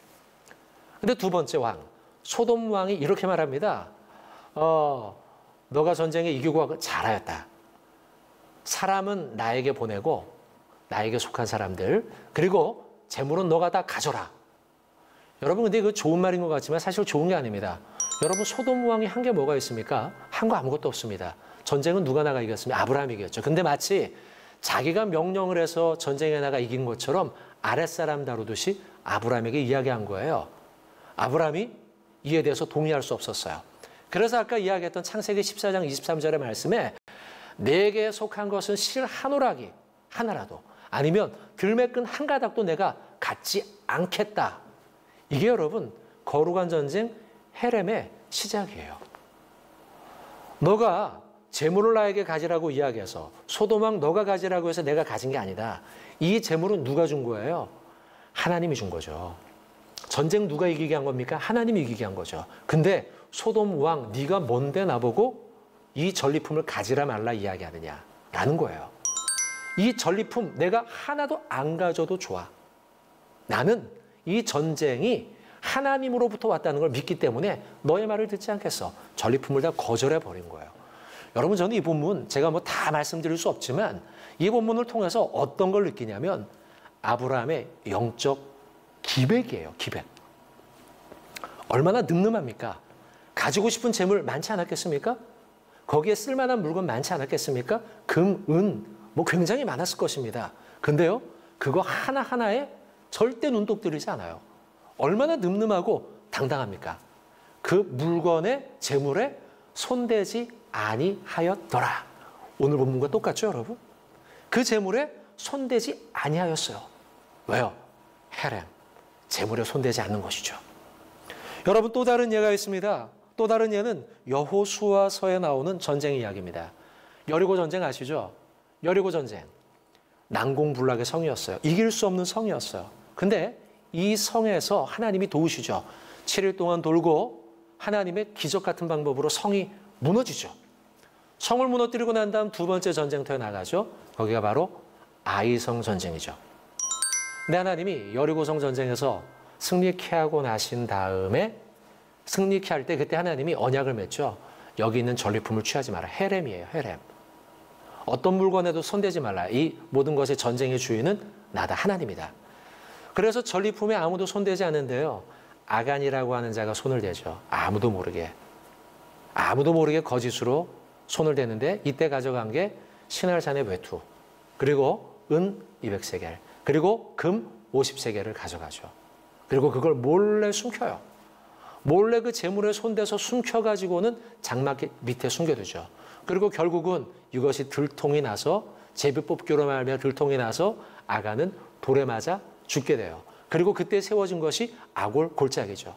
근데 두 번째 왕, 소돔 왕이 이렇게 말합니다. 너가 전쟁에 이기고 잘하였다. 사람은 나에게 보내고 나에게 속한 사람들 그리고 재물은 너가 다 가져라. 여러분, 근데 그 좋은 말인 것 같지만 사실 좋은 게 아닙니다. 여러분, 소돔 왕이 한 게 뭐가 있습니까? 한 거 아무것도 없습니다. 전쟁은 누가 나가 이겼습니까? 아브라함이 이겼죠. 근데 마치 자기가 명령을 해서 전쟁에 나가 이긴 것처럼 아랫사람 다루듯이 아브라함에게 이야기한 거예요. 아브라함이 이에 대해서 동의할 수 없었어요. 그래서 아까 이야기했던 창세기 14장 23절의 말씀에 내게 속한 것은 실 한 오락이 하나라도 아니면 들매끈 한 가닥도 내가 갖지 않겠다. 이게 여러분 거룩한 전쟁 헤렘의 시작이에요. 너가 재물을 나에게 가지라고 이야기해서 소돔왕 너가 가지라고 해서 내가 가진 게 아니다. 이 재물은 누가 준 거예요? 하나님이 준 거죠. 전쟁 누가 이기게 한 겁니까? 하나님이 이기게 한 거죠. 근데 소돔 왕 네가 뭔데 나보고 이 전리품을 가지라 말라 이야기하느냐 라는 거예요. 이 전리품 내가 하나도 안 가져도 좋아. 나는 이 전쟁이 하나님으로부터 왔다는 걸 믿기 때문에 너의 말을 듣지 않겠어. 전리품을 다 거절해 버린 거예요. 여러분, 저는 이 본문 제가 뭐 다 말씀드릴 수 없지만 이 본문을 통해서 어떤 걸 느끼냐면 아브라함의 영적 기백이에요. 기백. 얼마나 늠름합니까? 가지고 싶은 재물 많지 않았겠습니까? 거기에 쓸만한 물건 많지 않았겠습니까? 금, 은, 뭐 굉장히 많았을 것입니다. 근데요, 그거 하나하나에 절대 눈독 들이지 않아요. 얼마나 늠름하고 당당합니까? 그 물건의 재물에 손대지 아니하였더라. 오늘 본문과 똑같죠, 여러분? 그 재물에 손대지 아니하였어요. 왜요? 헤렘, 재물에 손대지 않는 것이죠. 여러분, 또 다른 예가 있습니다. 또 다른 예는 여호수아서에 나오는 전쟁 이야기입니다. 여리고 전쟁 아시죠? 여리고 전쟁. 난공불락의 성이었어요. 이길 수 없는 성이었어요. 근데 이 성에서 하나님이 도우시죠. 7일 동안 돌고 하나님의 기적 같은 방법으로 성이 무너지죠. 성을 무너뜨리고 난 다음 두 번째 전쟁터에 나가죠. 거기가 바로 아이성 전쟁이죠. 근데 하나님이 여리고성 전쟁에서 승리케 하고 나신 다음에 승리케 할 때 그때 하나님이 언약을 맺죠. 여기 있는 전리품을 취하지 마라. 헤렘이에요. 헤렘. 어떤 물건에도 손대지 말라. 이 모든 것의 전쟁의 주인은 나다. 하나님이다. 그래서 전리품에 아무도 손대지 않는데요. 아간이라고 하는 자가 손을 대죠. 아무도 모르게. 아무도 모르게 거짓으로 손을 대는데 이때 가져간 게 신할산의 외투, 그리고 은 200세겔, 그리고 금 50세겔을 가져가죠. 그리고 그걸 몰래 숨겨요. 몰래 그 재물에 손대서 숨겨가지고는 장막 밑에 숨겨두죠. 그리고 결국은 이것이 들통이 나서 제비뽑기로 말하며 들통이 나서 아간은 돌에 맞아 죽게 돼요. 그리고 그때 세워진 것이 아골 골짜기죠.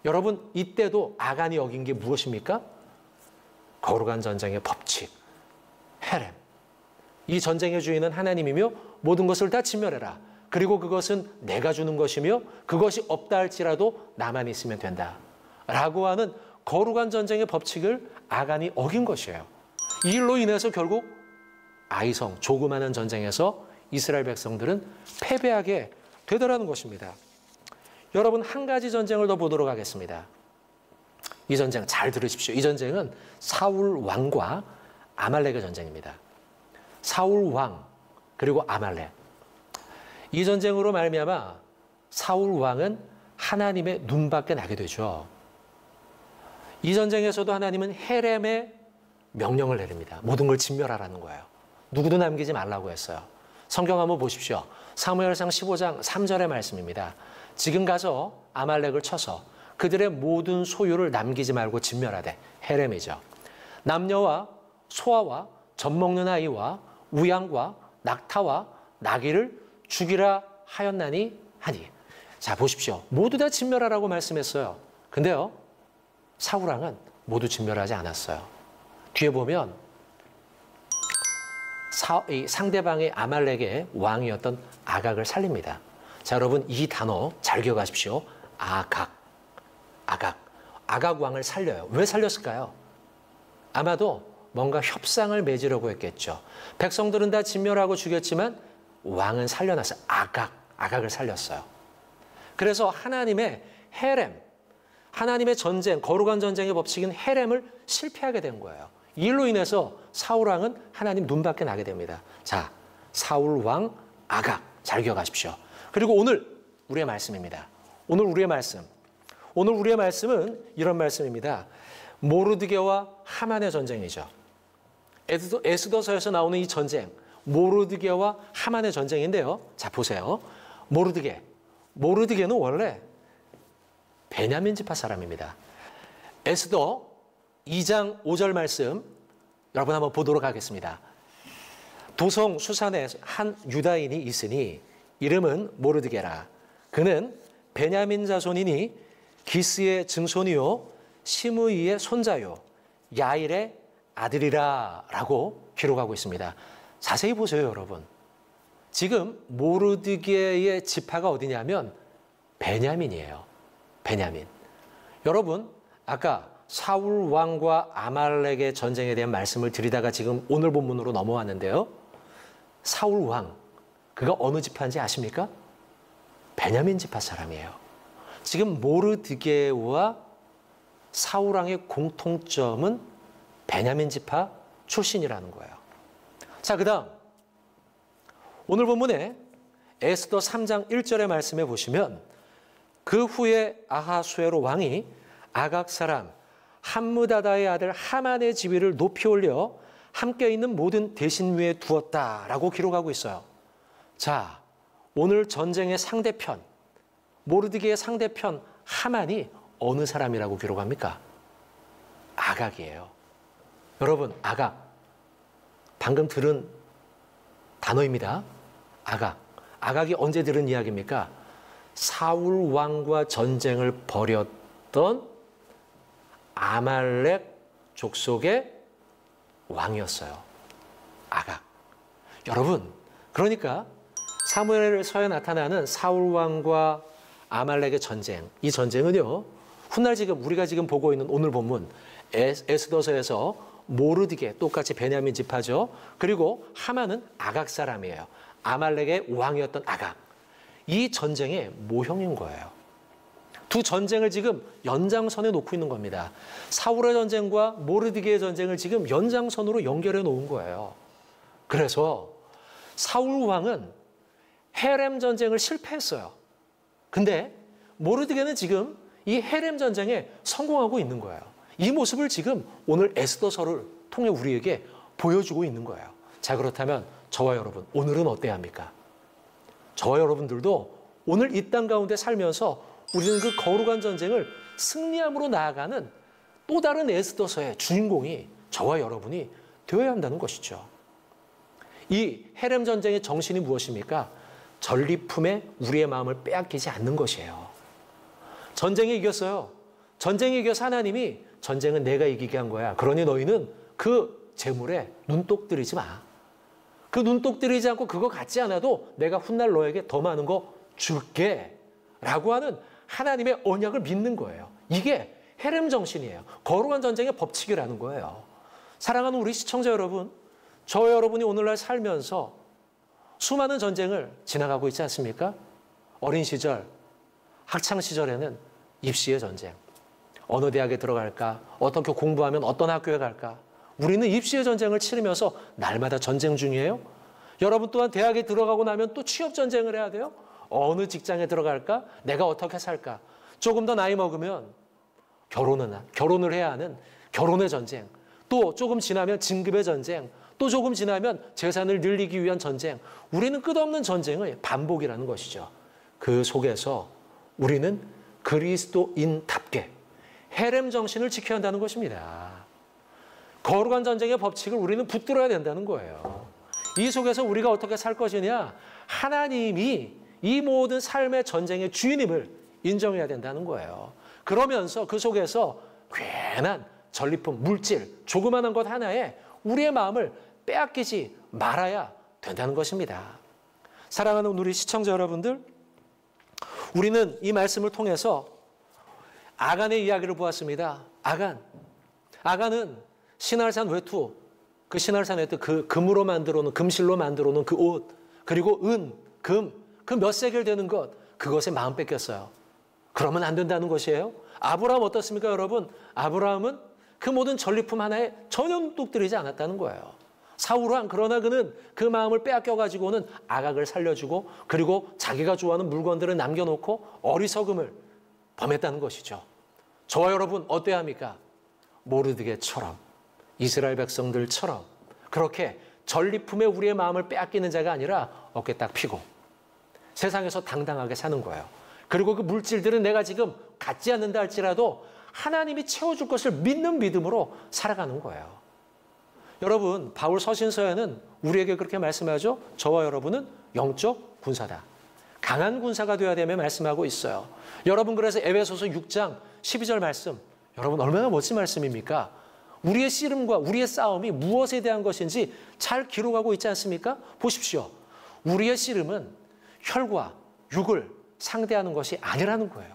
여러분, 이때도 아간이 어긴 게 무엇입니까? 거룩한 전쟁의 법칙, 헤렘. 이 전쟁의 주인은 하나님이며 모든 것을 다 진멸해라. 그리고 그것은 내가 주는 것이며 그것이 없다 할지라도 나만 있으면 된다. 라고 하는 거룩한 전쟁의 법칙을 아간이 어긴 것이에요. 이 일로 인해서 결국 아이성, 조그마한 전쟁에서 이스라엘 백성들은 패배하게 되더라는 것입니다. 여러분, 한 가지 전쟁을 더 보도록 하겠습니다. 이 전쟁 잘 들으십시오. 이 전쟁은 사울 왕과 아말렉의 전쟁입니다. 사울 왕 그리고 아말렉. 이 전쟁으로 말미암아 사울 왕은 하나님의 눈밖에 나게 되죠. 이 전쟁에서도 하나님은 헤렘의 명령을 내립니다. 모든 걸 진멸하라는 거예요. 누구도 남기지 말라고 했어요. 성경 한번 보십시오. 사무엘상 15장 3절의 말씀입니다. 지금 가서 아말렉을 쳐서 그들의 모든 소유를 남기지 말고 진멸하되. 헤렘이죠. 남녀와 소아와 젖먹는 아이와 우양과 낙타와 나귀를 죽이라 하였나니 하니. 자, 보십시오. 모두 다 진멸하라고 말씀했어요. 근데요, 사울왕은 모두 진멸하지 않았어요. 뒤에 보면 상대방의 아말렉의 왕이었던 아각을 살립니다. 자, 여러분, 이 단어 잘 기억하십시오. 아각. 아각 왕을 살려요. 왜 살렸을까요? 아마도 뭔가 협상을 맺으려고 했겠죠. 백성들은 다 진멸하고 죽였지만 왕은 살려놨어요. 아각을 살렸어요. 그래서 하나님의 헤렘, 하나님의 전쟁, 거룩한 전쟁의 법칙인 헤렘을 실패하게 된 거예요. 이 일로 인해서 사울왕은 하나님 눈밖에 나게 됩니다. 자, 사울왕 아각 잘 기억하십시오. 그리고 오늘 우리의 말씀입니다. 오늘 우리의 말씀은 이런 말씀입니다. 모르드게와 하만의 전쟁이죠. 에스더서에서 나오는 이 전쟁, 모르드게와 하만의 전쟁인데요. 자, 보세요. 모르드게는 원래 베냐민 지파 사람입니다. 에스더 2장 5절 말씀 여러분 한번 보도록 하겠습니다. 도성 수산에 한 유다인이 있으니 이름은 모르드게라. 그는 베냐민 자손이니 기스의 증손이요 시므이의 손자요 야일의 아들이라 라고 기록하고 있습니다. 자세히 보세요, 여러분. 지금 모르드게의 지파가 어디냐면 베냐민이에요. 베냐민. 여러분, 아까 사울 왕과 아말렉의 전쟁에 대한 말씀을 드리다가 지금 오늘 본문으로 넘어왔는데요. 사울 왕, 그가 어느 지파인지 아십니까? 베냐민 지파 사람이에요. 지금 모르드게와 사울 왕의 공통점은 베냐민 지파 출신이라는 거예요. 자, 그 다음 오늘 본문에 에스더 3장 1절의 말씀에 보시면 그 후에 아하수에로 왕이 아각 사람 함므다다의 아들 하만의 지위를 높이 올려 함께 있는 모든 대신 위에 두었다라고 기록하고 있어요. 자, 오늘 전쟁의 상대편, 모르드게의 상대편 하만이 어느 사람이라고 기록합니까? 아각이에요. 여러분, 아각. 방금 들은 단어입니다. 아각. 아각이 언제 들은 이야기입니까? 사울 왕과 전쟁을 벌였던 아말렉 족속의 왕이었어요. 아각. 여러분, 그러니까 사무엘서에 나타나는 사울 왕과 아말렉의 전쟁, 이 전쟁은요, 훗날 지금 우리가 지금 보고 있는 오늘 본문 에스더서에서 모르드게, 똑같이 베냐민 지파죠. 그리고 하만은 아각 사람이에요. 아말렉의 왕이었던 아각. 이 전쟁의 모형인 거예요. 두 전쟁을 지금 연장선에 놓고 있는 겁니다. 사울의 전쟁과 모르드게의 전쟁을 지금 연장선으로 연결해 놓은 거예요. 그래서 사울 왕은 헤렘 전쟁을 실패했어요. 근데 모르드게는 지금 이 헤렘 전쟁에 성공하고 있는 거예요. 이 모습을 지금 오늘 에스더서를 통해 우리에게 보여주고 있는 거예요. 자, 그렇다면 저와 여러분, 오늘은 어때야 합니까? 저와 여러분들도 오늘 이 땅 가운데 살면서 우리는 그 거룩한 전쟁을 승리함으로 나아가는 또 다른 에스더서의 주인공이 저와 여러분이 되어야 한다는 것이죠. 이 헤렘 전쟁의 정신이 무엇입니까? 전리품에 우리의 마음을 빼앗기지 않는 것이에요. 전쟁에 이겼어요. 전쟁에 이겨서 하나님이 전쟁은 내가 이기게 한 거야. 그러니 너희는 그 재물에 눈독 들이지 마. 그 눈독 들이지 않고 그거 갖지 않아도 내가 훗날 너에게 더 많은 거 줄게. 라고 하는 하나님의 언약을 믿는 거예요. 이게 헤렘 정신이에요. 거룩한 전쟁의 법칙이라는 거예요. 사랑하는 우리 시청자 여러분, 저와 여러분이 오늘날 살면서 수많은 전쟁을 지나가고 있지 않습니까? 어린 시절, 학창 시절에는 입시의 전쟁. 어느 대학에 들어갈까? 어떻게 공부하면 어떤 학교에 갈까? 우리는 입시의 전쟁을 치르면서 날마다 전쟁 중이에요. 여러분 또한 대학에 들어가고 나면 또 취업 전쟁을 해야 돼요. 어느 직장에 들어갈까? 내가 어떻게 살까? 조금 더 나이 먹으면 결혼을 해야 하는 결혼의 전쟁. 또 조금 지나면 진급의 전쟁. 또 조금 지나면 재산을 늘리기 위한 전쟁. 우리는 끝없는 전쟁의 반복이라는 것이죠. 그 속에서 우리는 그리스도인답게 헤렘 정신을 지켜야 한다는 것입니다. 거룩한 전쟁의 법칙을 우리는 붙들어야 된다는 거예요. 이 속에서 우리가 어떻게 살 것이냐? 하나님이 이 모든 삶의 전쟁의 주인임을 인정해야 된다는 거예요. 그러면서 그 속에서 괜한 전리품, 물질, 조그마한 것 하나에 우리의 마음을 빼앗기지 말아야 된다는 것입니다. 사랑하는 우리 시청자 여러분들, 우리는 이 말씀을 통해서 아간의 이야기를 보았습니다. 아간은 신할산 외투, 그 신할산 외투, 그 금으로 만들어 놓은, 금실로 만들어 놓은 그 옷, 그리고 은, 금, 그 몇 세겔 되는 것, 그것에 마음 뺏겼어요. 그러면 안 된다는 것이에요. 아브라함 어떻습니까, 여러분? 아브라함은 그 모든 전리품 하나에 전혀 눈독 들이지 않았다는 거예요. 사울왕, 그러나 그는 그 마음을 빼앗겨가지고는 아각을 살려주고, 그리고 자기가 좋아하는 물건들을 남겨놓고 어리석음을 범했다는 것이죠. 저와 여러분 어때야 합니까? 모르드게처럼, 이스라엘 백성들처럼 그렇게 전리품에 우리의 마음을 빼앗기는 자가 아니라 어깨 딱 펴고 세상에서 당당하게 사는 거예요. 그리고 그 물질들은 내가 지금 갖지 않는다 할지라도 하나님이 채워줄 것을 믿는 믿음으로 살아가는 거예요. 여러분, 바울 서신서에는 우리에게 그렇게 말씀하죠. 저와 여러분은 영적 군사다. 강한 군사가 되어야 되며 말씀하고 있어요. 여러분, 그래서 에베소서 6장 12절 말씀, 여러분 얼마나 멋진 말씀입니까? 우리의 씨름과 우리의 싸움이 무엇에 대한 것인지 잘 기록하고 있지 않습니까? 보십시오. 우리의 씨름은 혈과 육을 상대하는 것이 아니라는 거예요.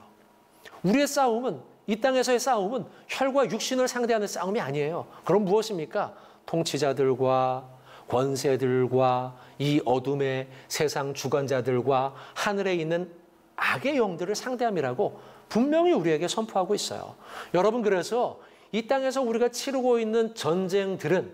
우리의 싸움은, 이 땅에서의 싸움은 혈과 육신을 상대하는 싸움이 아니에요. 그럼 무엇입니까? 통치자들과 권세들과 이 어둠의 세상 주관자들과 하늘에 있는 악의 영들을 상대함이라고 분명히 우리에게 선포하고 있어요. 여러분, 그래서 이 땅에서 우리가 치르고 있는 전쟁들은,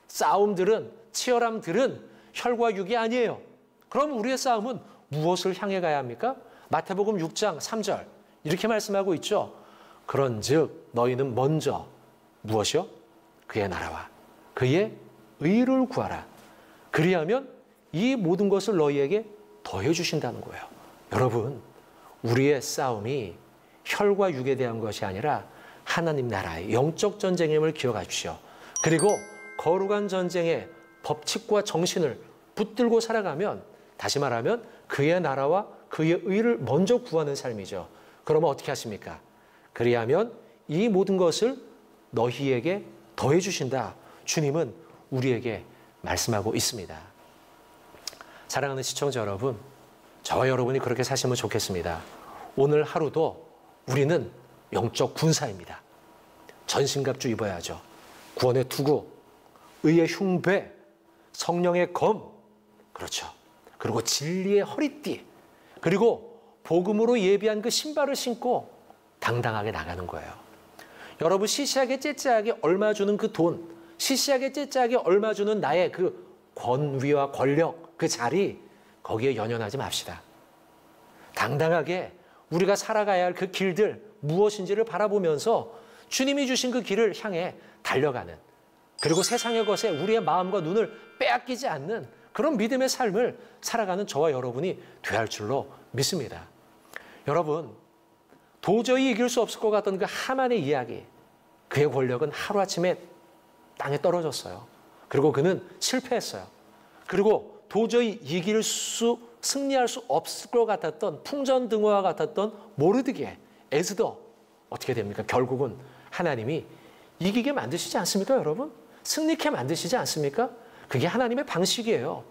싸움들은, 치열함들은 혈과 육이 아니에요. 그럼 우리의 싸움은 무엇을 향해 가야 합니까? 마태복음 6장 3절 이렇게 말씀하고 있죠. 그런즉 너희는 먼저 무엇이요? 그의 나라와 그의 의를 구하라. 그리하면 이 모든 것을 너희에게 더해 주신다는 거예요. 여러분, 우리의 싸움이 혈과 육에 대한 것이 아니라 하나님 나라의 영적 전쟁임을 기억하십시오. 그리고 거룩한 전쟁의 법칙과 정신을 붙들고 살아가면, 다시 말하면 그의 나라와 그의 의를 먼저 구하는 삶이죠. 그러면 어떻게 하십니까? 그리하면 이 모든 것을 너희에게 더해 주신다. 주님은 우리에게 말씀하고 있습니다. 사랑하는 시청자 여러분, 저와 여러분이 그렇게 사시면 좋겠습니다. 오늘 하루도 우리는 영적 군사입니다. 전신갑주 입어야죠. 구원의 투구, 의의 흉배, 성령의 검, 그렇죠. 그리고 진리의 허리띠, 그리고 복음으로 예비한 그 신발을 신고 당당하게 나가는 거예요. 여러분, 시시하게 째째하게 얼마 주는 그 돈, 시시하게 째째하게 얼마 주는 나의 그 권위와 권력, 그 자리, 거기에 연연하지 맙시다. 당당하게 우리가 살아가야 할 그 길들 무엇인지를 바라보면서 주님이 주신 그 길을 향해 달려가는, 그리고 세상의 것에 우리의 마음과 눈을 빼앗기지 않는 그런 믿음의 삶을 살아가는 저와 여러분이 되어야 할 줄로 믿습니다. 여러분, 도저히 이길 수 없을 것 같던 그 하만의 이야기, 그의 권력은 하루아침에 땅에 떨어졌어요. 그리고 그는 실패했어요. 그리고 도저히 승리할 수 없을 것 같았던 풍전등화와 같았던 모르드게, 에스더, 어떻게 됩니까? 결국은 하나님이 이기게 만드시지 않습니까, 여러분? 승리케 만드시지 않습니까? 그게 하나님의 방식이에요.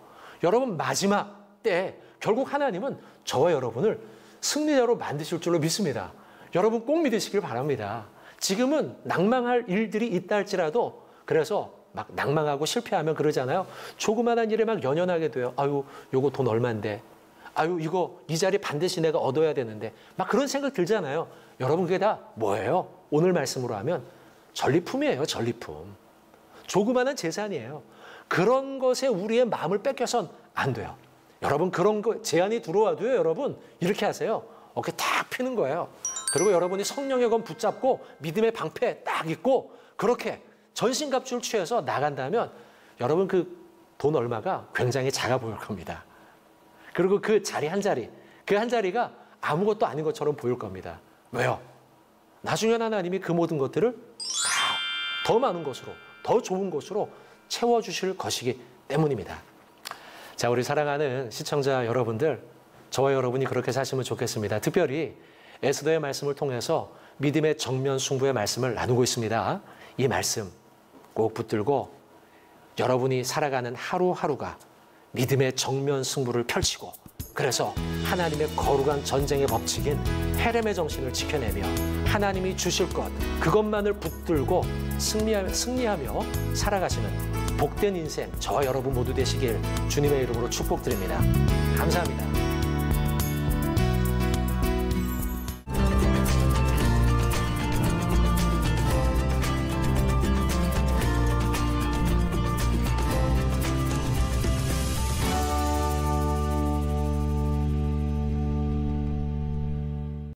여러분, 마지막 때 결국 하나님은 저와 여러분을 승리자로 만드실 줄로 믿습니다. 여러분 꼭 믿으시길 바랍니다. 지금은 낭망할 일들이 있다 할지라도, 그래서 막 낭망하고 실패하면 그러잖아요. 조그마한 일에 막 연연하게 돼요. 아유, 요거 돈 얼만데. 아유, 이거 이 자리 반드시 내가 얻어야 되는데. 막 그런 생각 들잖아요. 여러분, 그게 다 뭐예요? 오늘 말씀으로 하면 전리품이에요, 전리품. 조그마한 재산이에요. 그런 것에 우리의 마음을 뺏겨선 안 돼요. 여러분, 그런 거 제안이 들어와도요, 여러분 이렇게 하세요. 어깨 탁 피는 거예요. 그리고 여러분이 성령의 검 붙잡고 믿음의 방패 딱 입고 그렇게 전신갑주를 취해서 나간다면 여러분, 그 돈 얼마가 굉장히 작아 보일 겁니다. 그리고 그 자리 한 자리, 그 한 자리가 아무것도 아닌 것처럼 보일 겁니다. 왜요? 나중에 하나님이 그 모든 것들을 다 더 많은 것으로, 더 좋은 것으로 채워주실 것이기 때문입니다. 자, 우리 사랑하는 시청자 여러분들, 저와 여러분이 그렇게 사시면 좋겠습니다. 특별히 에스더의 말씀을 통해서 믿음의 정면 승부의 말씀을 나누고 있습니다. 이 말씀 꼭 붙들고 여러분이 살아가는 하루하루가 믿음의 정면 승부를 펼치고, 그래서 하나님의 거룩한 전쟁의 법칙인 헤렘의 정신을 지켜내며 하나님이 주실 것, 그것만을 붙들고 승리하며 살아가시는 복된 인생, 저와 여러분 모두 되시길 주님의 이름으로 축복드립니다. 감사합니다.